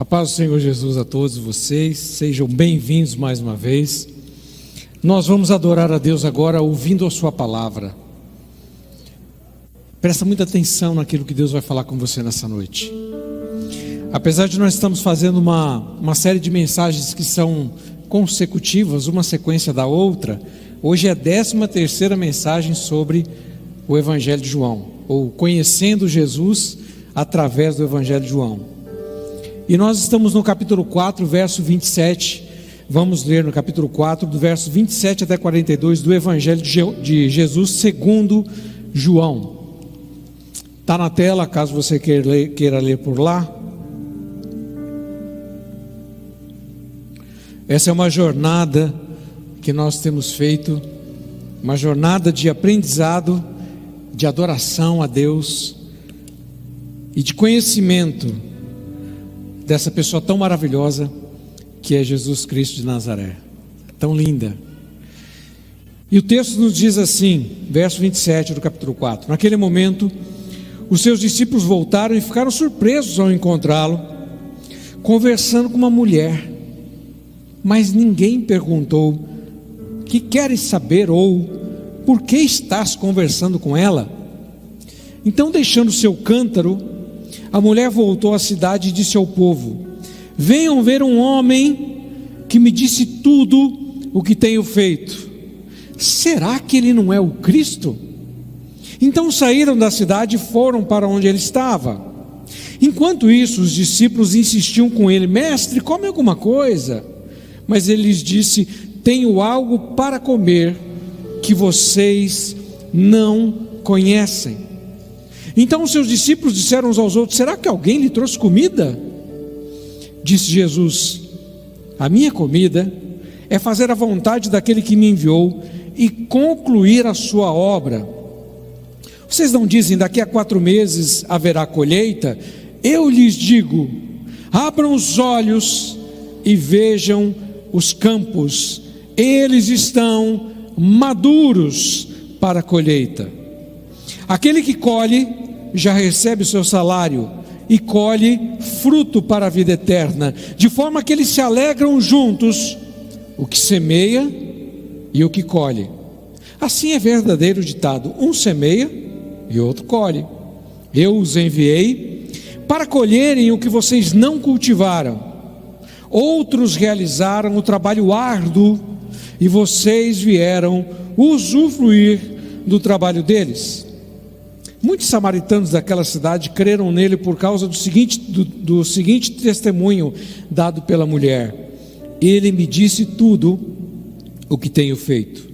A paz do Senhor Jesus a todos vocês, sejam bem-vindos mais uma vez. Nós vamos adorar a Deus agora ouvindo a sua palavra. Presta muita atenção naquilo que Deus vai falar com você nessa noite. Apesar de nós estamos fazendo uma série de mensagens que são consecutivas, uma sequência da outra, hoje é a 13ª mensagem sobre o Evangelho de João, ou conhecendo Jesus através do Evangelho de João. E nós estamos no capítulo 4, verso 27, vamos ler no capítulo 4, do verso 27 até 42, do Evangelho de Jesus segundo João. Está na tela, caso você queira ler por lá. Essa é uma jornada que nós temos feito, uma jornada de aprendizado, de adoração a Deus e de conhecimento dessa pessoa tão maravilhosa que é Jesus Cristo de Nazaré, tão linda. E o texto nos diz assim, verso 27 do capítulo 4: naquele momento, os seus discípulos voltaram e ficaram surpresos ao encontrá-lo, conversando com uma mulher, mas ninguém perguntou: que queres saber? Ou por que estás conversando com ela? Então, deixando seu cântaro, a mulher voltou à cidade e disse ao povo: venham ver um homem que me disse tudo o que tenho feito. Será que ele não é o Cristo? Então saíram da cidade e foram para onde ele estava. Enquanto isso, os discípulos insistiam com ele: mestre, come alguma coisa. Mas ele lhes disse: tenho algo para comer que vocês não conhecem. Então os seus discípulos disseram uns aos outros: será que alguém lhe trouxe comida? Disse Jesus: a minha comida é fazer a vontade daquele que me enviou e concluir a sua obra. Vocês não dizem: daqui a 4 meses haverá colheita? Eu lhes digo: abram os olhos e vejam os campos, eles estão maduros para a colheita. Aquele que colhe já recebe o seu salário e colhe fruto para a vida eterna, de forma que eles se alegram juntos, o que semeia e o que colhe. Assim é verdadeiro ditado: um semeia e outro colhe. Eu os enviei para colherem o que vocês não cultivaram. Outros realizaram o trabalho árduo e vocês vieram usufruir do trabalho deles. Muitos samaritanos daquela cidade creram nele por causa do seguinte testemunho dado pela mulher: ele me disse tudo o que tenho feito.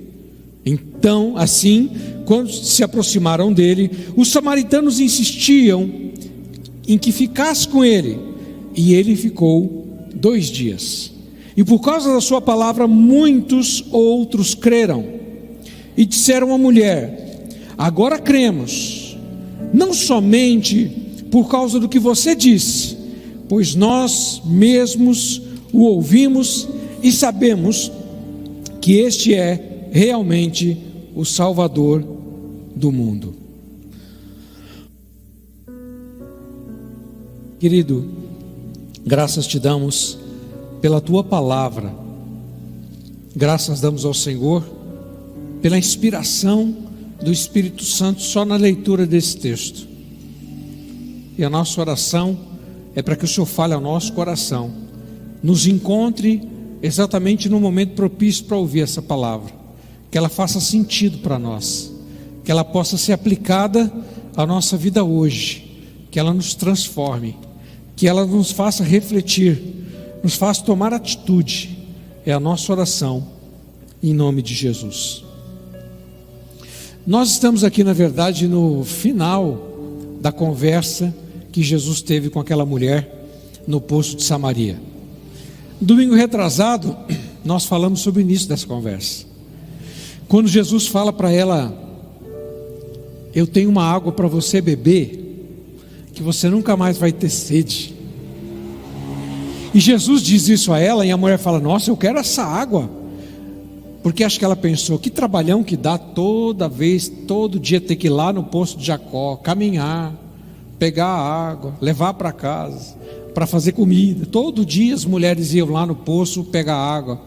Então, assim, quando se aproximaram dele, os samaritanos insistiam em que ficasse com ele, e ele ficou 2 dias. E por causa da sua palavra, muitos outros creram e disseram à mulher: agora cremos, não somente por causa do que você disse, pois nós mesmos o ouvimos e sabemos que este é realmente o Salvador do mundo. Querido, graças te damos pela tua palavra, graças damos ao Senhor pela inspiração do Espírito Santo só na leitura desse texto. E a nossa oração é para que o Senhor fale ao nosso coração, nos encontre exatamente no momento propício para ouvir essa palavra, que ela faça sentido para nós, que ela possa ser aplicada à nossa vida hoje, que ela nos transforme, que ela nos faça refletir, nos faça tomar atitude. É a nossa oração em nome de Jesus. Nós estamos aqui, na verdade, no final da conversa que Jesus teve com aquela mulher no poço de Samaria. Domingo retrasado, nós falamos sobre o início dessa conversa. Quando Jesus fala para ela: eu tenho uma água para você beber, que você nunca mais vai ter sede. E Jesus diz isso a ela, e a mulher fala: nossa, eu quero essa água. Porque acho que ela pensou: que trabalhão que dá toda vez, todo dia ter que ir lá no poço de Jacó, caminhar, pegar a água, levar para casa. para fazer comida. Todo dia as mulheres iam lá no poço pegar água.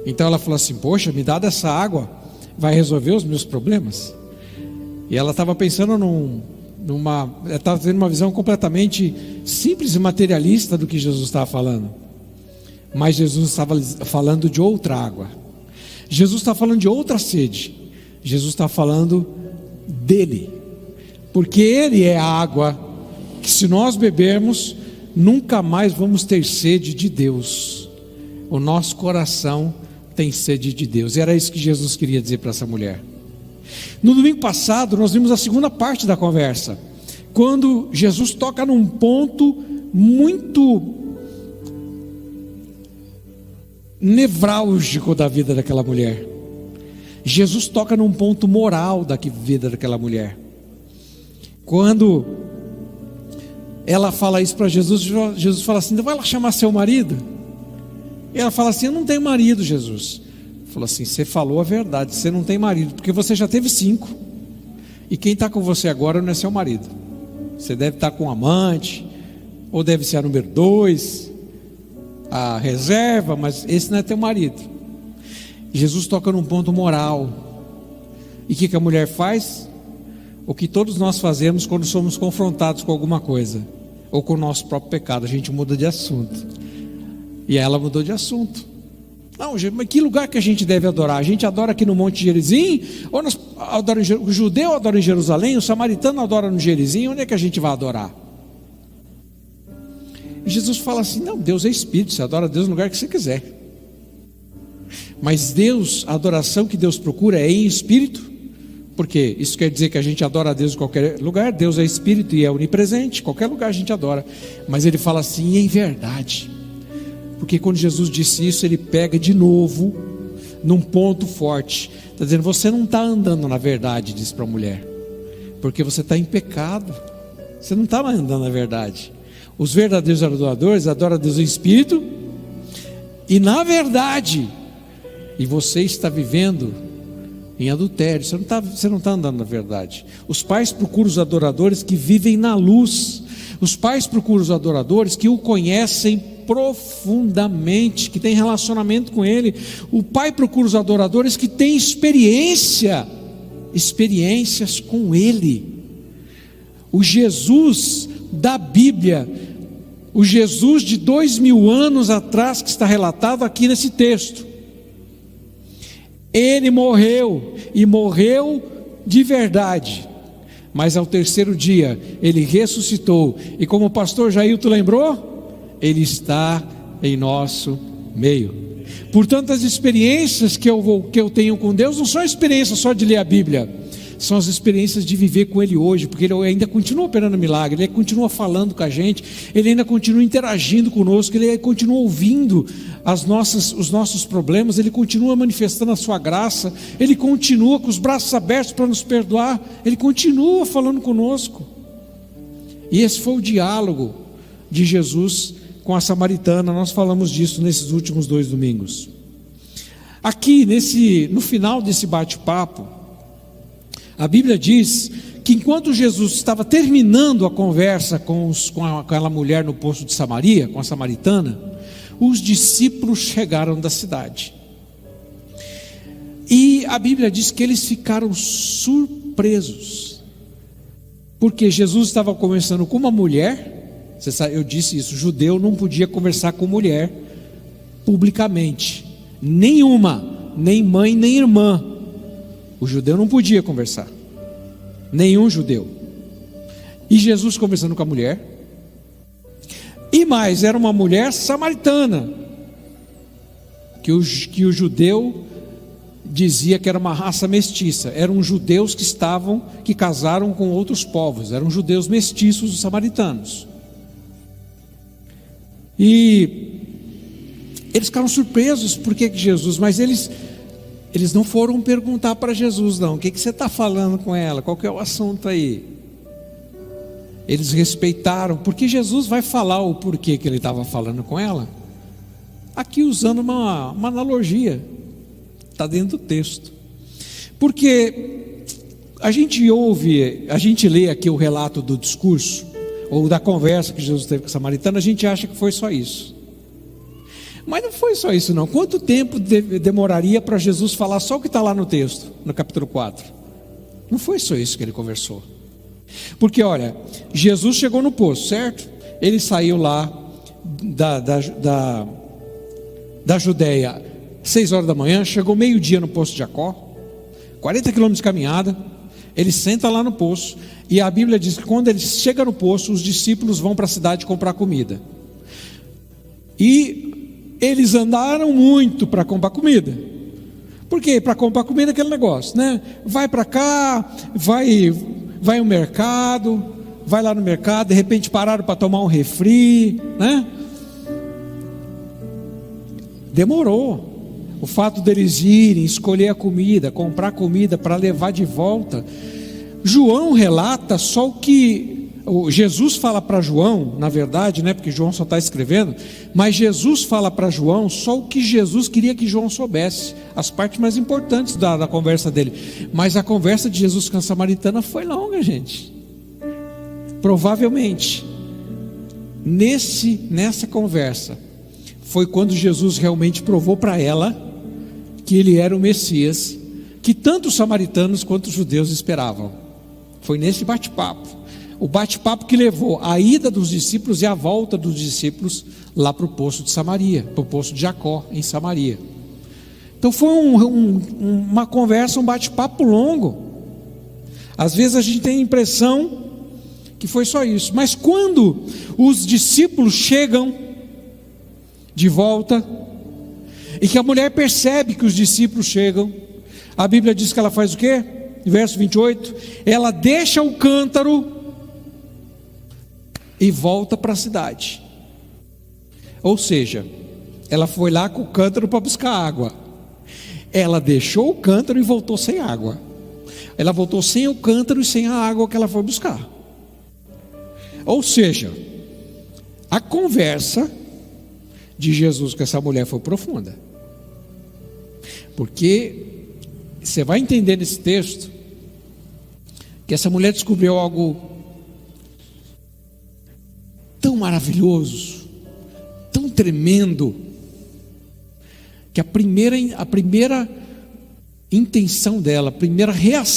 Então ela falou assim: poxa, me dá dessa água, vai resolver os meus problemas? E ela estava pensando ela estava tendo uma visão completamente simples e materialista do que Jesus estava falando. Mas Jesus estava falando de outra água. Jesus está falando de outra sede. Jesus está falando dele, porque ele é a água que, se nós bebermos, nunca mais vamos ter sede de Deus. O nosso coração tem sede de Deus. E era isso que Jesus queria dizer para essa mulher. No domingo passado nós vimos a segunda parte da conversa, quando Jesus toca num ponto muito nevrálgico da vida daquela mulher. Jesus toca num ponto moral da vida daquela mulher. Quando ela fala isso para Jesus, Jesus fala assim: vai lá chamar seu marido. E ela fala assim: eu não tenho marido, Jesus. Ele falou assim: você falou a verdade, você não tem marido, porque você já teve 5, e quem está com você agora não é seu marido. Você deve estar com um amante, ou deve ser a número 2, a reserva, mas esse não é teu marido. Jesus toca num ponto moral. E o que a mulher faz? O que todos nós fazemos quando somos confrontados com alguma coisa, ou com o nosso próprio pecado: a gente muda de assunto. E ela mudou de assunto. Não, mas que lugar que a gente deve adorar? A gente adora aqui no Monte Gerizim? Ou nós adoramos, o judeu adora em Jerusalém, o samaritano adora no Gerizim? Onde é que a gente vai adorar? E Jesus fala assim: não, Deus é Espírito, você adora a Deus no lugar que você quiser. Mas Deus, a adoração que Deus procura é em Espírito. Porque isso quer dizer que a gente adora a Deus em qualquer lugar. Deus é Espírito e é onipresente, qualquer lugar a gente adora. Mas ele fala assim: em verdade. Porque quando Jesus disse isso, ele pega de novo num ponto forte. Está dizendo: você não está andando na verdade, diz para a mulher, porque você está em pecado. Você não está andando na verdade. Os verdadeiros adoradores adoram a Deus em espírito e na verdade. E você está vivendo em adultério. Você não está andando na verdade. Os pais procuram os adoradores que vivem na luz. Os pais procuram os adoradores que o conhecem profundamente, que têm relacionamento com ele. O pai procura os adoradores que têm experiências com ele. O Jesus da Bíblia, o Jesus de 2000 anos atrás, que está relatado aqui nesse texto, ele morreu, e morreu de verdade, mas ao terceiro dia ele ressuscitou, e como o pastor Jailton lembrou, ele está em nosso meio. Portanto, as experiências que eu tenho com Deus não são experiências só de ler a Bíblia, são as experiências de viver com Ele hoje, porque Ele ainda continua operando milagre, Ele continua falando com a gente, Ele ainda continua interagindo conosco, Ele continua ouvindo os nossos problemas, Ele continua manifestando a sua graça, Ele continua com os braços abertos para nos perdoar, Ele continua falando conosco. E esse foi o diálogo de Jesus com a samaritana. Nós falamos disso nesses últimos 2 domingos. Aqui no final desse bate-papo, a Bíblia diz que enquanto Jesus estava terminando a conversa com aquela mulher no poço de Samaria, com a samaritana, os discípulos chegaram da cidade. E a Bíblia diz que eles ficaram surpresos, porque Jesus estava conversando com uma mulher. Você sabe, eu disse isso: judeu não podia conversar com mulher publicamente, nenhuma, nem mãe nem irmã. O judeu não podia conversar, nenhum judeu. E Jesus conversando com a mulher, e mais, era uma mulher samaritana, que o judeu dizia que era uma raça mestiça. Eram judeus que casaram com outros povos, eram judeus mestiços, os samaritanos. E eles ficaram surpresos, porque Jesus, mas eles não foram perguntar para Jesus, não: o que você está falando com ela, qual que é o assunto aí? Eles respeitaram, porque Jesus vai falar o porquê que ele estava falando com ela, aqui usando uma analogia, está dentro do texto. Porque a gente lê aqui o relato do discurso, ou da conversa que Jesus teve com a samaritana, a gente acha que foi só isso. Mas não foi só isso não. Quanto tempo demoraria para Jesus falar só o que está lá no texto, no capítulo 4? Não foi só isso que ele conversou. Porque olha, Jesus chegou no poço, certo? Ele saiu lá da Judéia 6 horas da manhã, chegou meio-dia no poço de Jacó, 40 quilômetros de caminhada. Ele senta lá no poço, e a Bíblia diz que quando ele chega no poço, os discípulos vão para a cidade comprar comida. E eles andaram muito para comprar comida. Por quê? Para comprar comida é aquele negócio, né? Vai para cá, vai ao mercado, vai lá no mercado, de repente pararam para tomar um refri, né? Demorou. O fato deles irem, escolher a comida, comprar comida para levar de volta. João relata só o que Jesus fala para João, na verdade, né? Porque João só está escrevendo, mas Jesus fala para João só o que Jesus queria que João soubesse, as partes mais importantes da conversa dele. Mas a conversa de Jesus com a samaritana foi longa, gente. Provavelmente nessa conversa foi quando Jesus realmente provou para ela que ele era o Messias, que tanto os samaritanos quanto os judeus esperavam. Foi nesse bate-papo, o bate-papo que levou a ida dos discípulos e a volta dos discípulos lá para o poço de Samaria, para o poço de Jacó em Samaria. Então foi uma conversa, um bate-papo longo. Às vezes a gente tem a impressão que foi só isso, mas quando os discípulos chegam de volta, e que a mulher percebe que os discípulos chegam, a Bíblia diz que ela faz o quê? Verso 28, ela deixa o cântaro e volta para a cidade. Ou seja, ela foi lá com o cântaro para buscar água. Ela deixou o cântaro e voltou sem água. Ela voltou sem o cântaro e sem a água que ela foi buscar. Ou seja, a conversa de Jesus com essa mulher foi profunda. Porque você vai entender nesse texto que essa mulher descobriu algo tão maravilhoso, tão tremendo, que a primeira intenção dela, a primeira reação